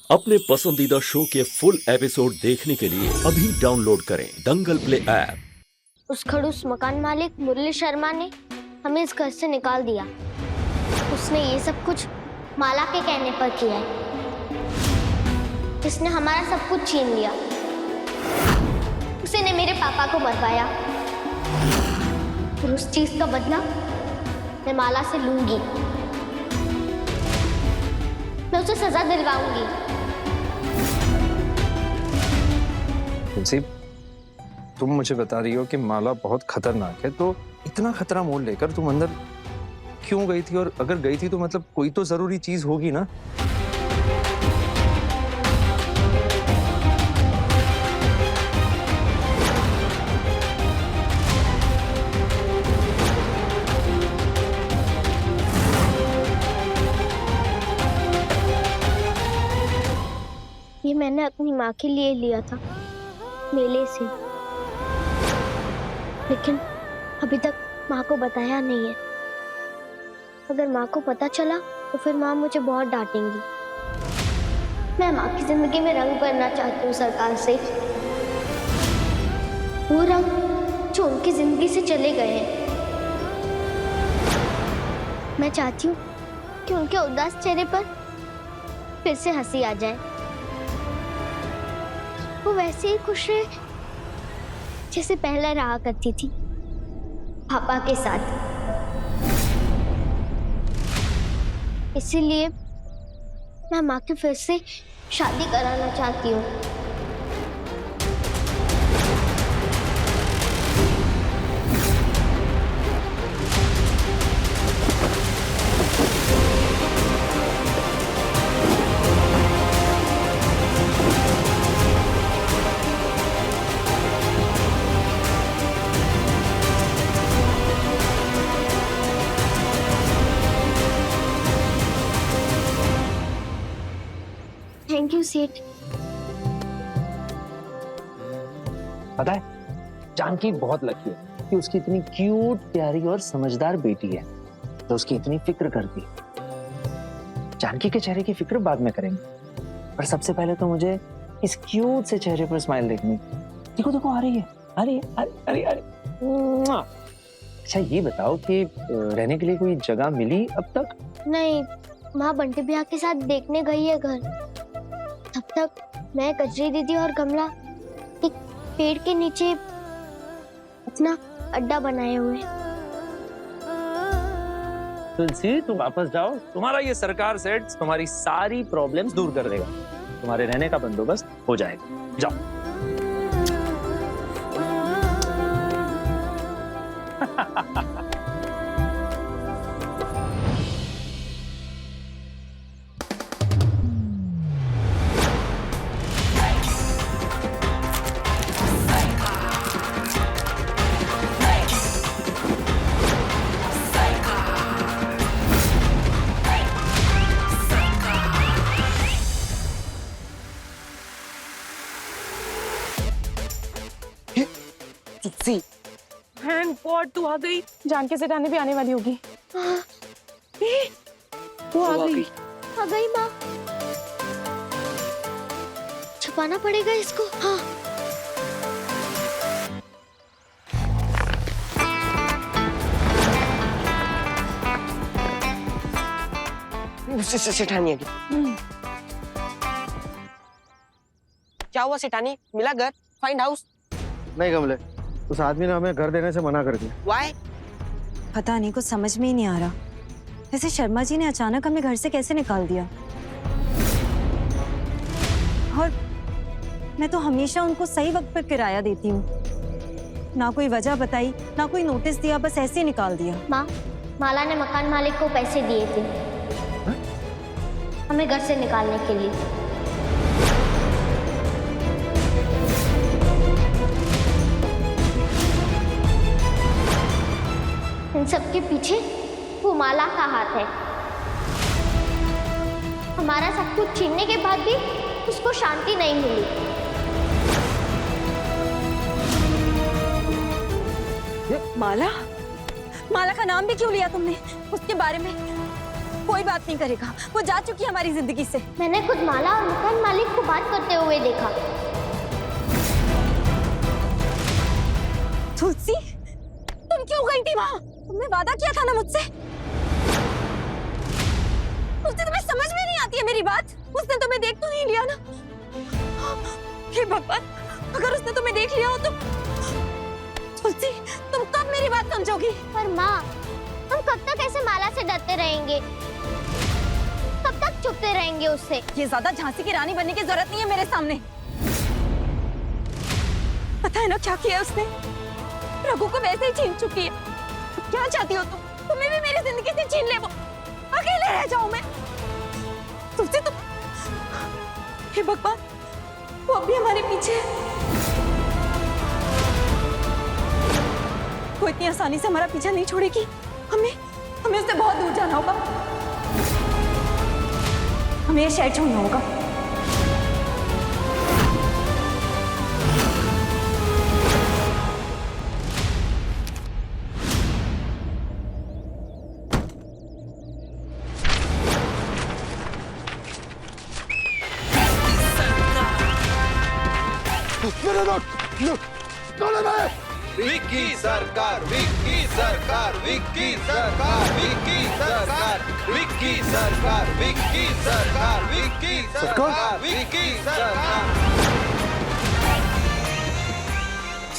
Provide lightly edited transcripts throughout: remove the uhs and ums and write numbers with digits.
अपने पसंदीदा शो के फुल एपिसोड देखने के लिए अभी डाउनलोड करें दंगल प्ले ऐप। उस खड़ूस मकान मालिक मुरली शर्मा ने हमें इस घर से निकाल दिया। उसने ये सब कुछ माला के कहने पर किया है, जिसने हमारा सब कुछ छीन लिया। उसी ने मेरे पापा को मरवाया और उस चीज का बदला मैं माला से लूंगी। मैं उसे सजा दिलवाऊंगी। तुलसी, तुम मुझे बता रही हो कि माला बहुत खतरनाक है, तो इतना खतरा मोल लेकर तुम अंदर क्यों गई थी? और अगर गई थी तो मतलब कोई तो जरूरी चीज होगी ना? ये मैंने अपनी माँ के लिए लिया था मेले से, लेकिन अभी तक माँ को बताया नहीं है। अगर माँ को पता चला तो फिर माँ मुझे बहुत डांटेंगी। मैं माँ की जिंदगी में रंग भरना चाहती हूँ सरकार से, वो रंग जो उनकी जिंदगी से चले गए हैं। मैं चाहती हूँ कि उनके उदास चेहरे पर फिर से हंसी आ जाए। वो वैसे ही खुश रहे जैसे पहले रहा करती थी पापा के साथ। इसीलिए मैं माँ की फिर से शादी कराना चाहती हूँ। थैंक यू सेठ। पता है, जानकी बहुत लकी है कि उसकी इतनी क्यूट, प्यारी और समझदार बेटी है जो उसकी इतनी फिक्र करती है। जानकी के चेहरे की फिक्र बाद में करेंगे, पर सबसे पहले तो मुझे इस क्यूट से चेहरे पर स्माइल देखनी। देखो देखो, आ रही है, आ रही है, अरे अरे। मुआ। अच्छा ये बताओ कि रहने के लिए कोई जगह मिली अब तक? नहीं, माँ बंटी भैया के साथ देखने गई है घर। तब तक मैं, कजरी दीदी और कमला एक पेड़ के नीचे अपना अड्डा बनाए हुए। तुलसी, तुम वापस जाओ। तुम्हारा ये सरकार सेठ तुम्हारी सारी प्रॉब्लम्स दूर कर देगा। तुम्हारे रहने का बंदोबस्त हो जाएगा। जाओ। थैंक गॉड तू आ गई। जानकी सेठानी भी आने वाली होगी। वो आ गई। आ गई माँ। छुपाना पड़ेगा इसको। हाँ। सेठानी आ गई। क्या हुआ सेठानी? मिला घर? Find house? नहीं कमले, उस आदमी ने हमें घर देने से मना कर दिया। Why? पता नहीं, कुछ समझ में ही नहीं आ रहा। वैसे शर्मा जी ने अचानक हमें घर से कैसे निकाल दिया? और मैं तो हमेशा उनको सही वक्त पर किराया देती हूँ। ना कोई वजह बताई, ना कोई नोटिस दिया, बस ऐसे ही निकाल दिया। माँ, माला ने मकान मालिक को पैसे दिए थे हमें घर से निकालने के लिए। इन सबके पीछे वो माला का हाथ है। हमारा सब कुछ छीनने के बाद भी उसको शांति नहीं मिली। माला? माला का नाम भी क्यों लिया तुमने? उसके बारे में कोई बात नहीं करेगा, वो जा चुकी है हमारी जिंदगी से। मैंने खुद माला और मकान बात करते हुए देखा। तुलसी, तुम क्यों गई थी वहां? तुमने वादा किया था ना मुझसे। तुलसी, तुम्हें समझ में नहीं आती है मेरी बात? उसने तुम्हें देख तो नहीं लिया ना? हे भगवान, अगर उसने तुम्हें देख लिया हो तो तुलसी, तुम कब मेरी बात समझोगी? पर माँ, हम कब तक ऐसे माला से डरते रहेंगे? कब तक छुपते रहेंगे उससे? ये ज्यादा झांसी की रानी बनने की जरूरत नहीं है मेरे सामने। पता है ना क्या किया उसने? रघु को वैसे ही छीन चुकी है। क्या चाहती हो तुम? तुम्हें भी मेरी जिंदगी से छीन ले वो। अकेले रह जाऊं मैं? तुलसी, तुम, हे भगवान, वो अभी हमारे पीछे है। वो इतनी आसानी से हमारा पीछा नहीं छोड़ेगी। हमें उससे बहुत दूर जाना होगा। हमें ये शहर छोड़ना होगा। विक्की सरकार, विक्की सरकार, विक्की सरकार, विक्की सरकार, विक्की सरकार, विक्की सरकार, विक्की सरकार, विक्की सरकार।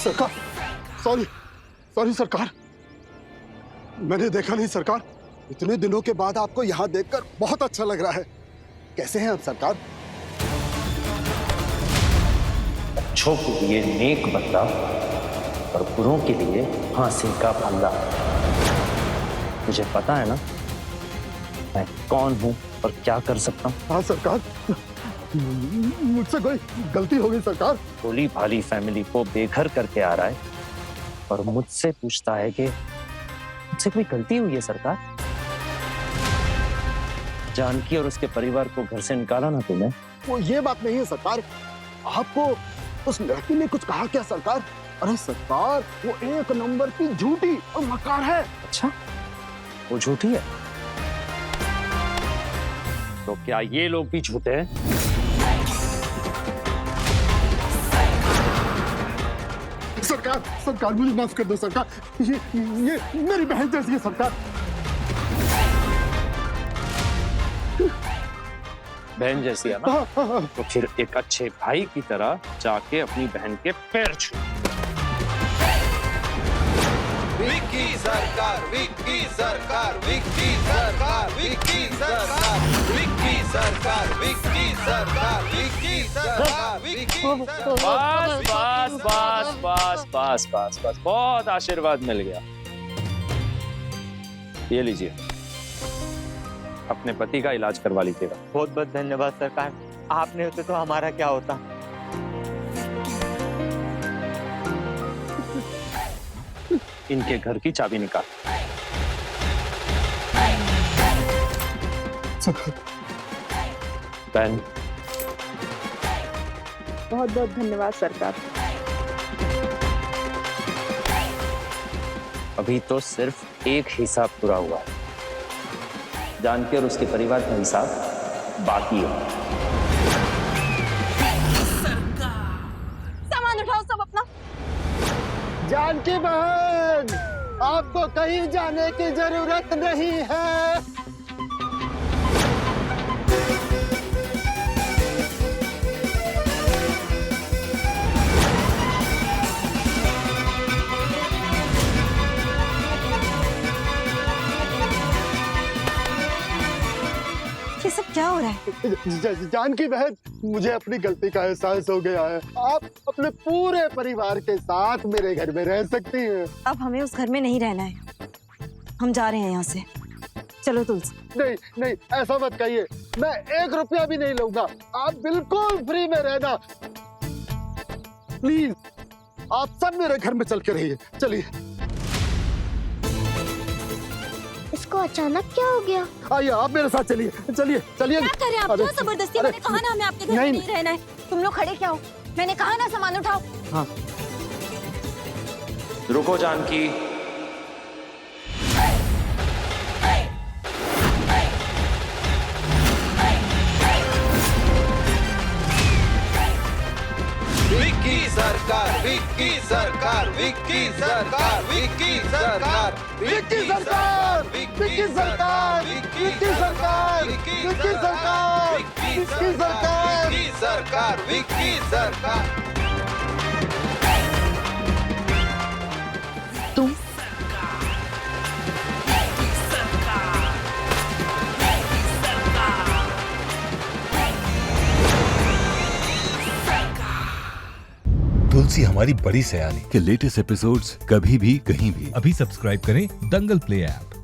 सरकार, सॉरी सरकार, मैंने देखा नहीं सरकार। इतने दिनों के बाद आपको यहाँ देखकर बहुत अच्छा लग रहा है। कैसे हैं आप सरकार? अच्छों के लिए नेक बंदा और बुरों के लिए फांसी का फंदा। मुझे पता है ना मैं कौन हूं और क्या कर सकता हूं। हाँ सरकार, मुझसे कोई गलती हो गई सरकार। भोली भाली फैमिली को बेघर करके आ रहा है और मुझसे पूछता है कि मुझसे कोई गलती हुई है सरकार? जानकी और उसके परिवार को घर से निकाला ना तुमने? वो ये बात नहीं है सरकार। आपको उस लड़की ने कुछ कहा क्या सरकार? अरे सरकार, वो एक नंबर की झूठी और मक्कार है। अच्छा, वो झूठी है? तो क्या ये लोग भी झूठे हैं? सरकार मुझे माफ कर दो सरकार। ये मेरी बहन जैसी है सरकार। बहन जैसी है ना? तो फिर एक अच्छे भाई की तरह जाके अपनी बहन के पैर छू। विक्की सरकार, विक्की सरकार, विक्की सरकार, विक्की सरकार, विक्की सरकार, विक्की सरकार, विक्की सरकार, विक्की सरकार। बस बहुत आशीर्वाद मिल गया। ये लीजिए, अपने पति का इलाज करवा लीजिएगा। बहुत बहुत धन्यवाद सरकार, आपने होते तो हमारा क्या होता। इनके घर की चाबी निकाल। बहन, बहुत बहुत धन्यवाद सरकार। अभी तो सिर्फ एक हिसाब पूरा हुआ है। जानकी और उसके परिवार का हिसाब बाकी है। सामान उठाओ सब अपना। जानकी बहन, आपको कहीं जाने की जरूरत नहीं है। ये सब क्या हो रहा है? जानकी बहन, मुझे अपनी गलती का एहसास हो गया है। आप अपने पूरे परिवार के साथ मेरे घर में रह सकती हैं। अब हमें उस घर में नहीं रहना है। हम जा रहे हैं यहाँ से। चलो तुलसी। नहीं, ऐसा मत कहिए। मैं 1 रुपया भी नहीं लूंगा। आप बिल्कुल फ्री में रहना। प्लीज, आप सब मेरे घर में चल के रहिए। चलिए। इसको अचानक क्या हो गया? आइए, आप मेरे साथ चलिए। चलिए। क्या करें आप? क्यों जबरदस्ती? मैंने कहा ना हमें आपके घर में नहीं रहना है। तुम लोग खड़े क्या हो? मैंने कहा ना सामान उठाओ। हाँ। रुको जानकी। सरकार विक्की सरकार विक्की सरकार विक्की सरकार विक्की सरकार विक्की सरकार विक्की सरकार विक्की सरकार विक्की सरकार विक्की सरकार विक्की सरकार। तुम तुलसी हमारी बड़ी सयानी के लेटेस्ट एपिसोड्स कभी भी कहीं भी अभी सब्सक्राइब करें दंगल प्ले ऐप।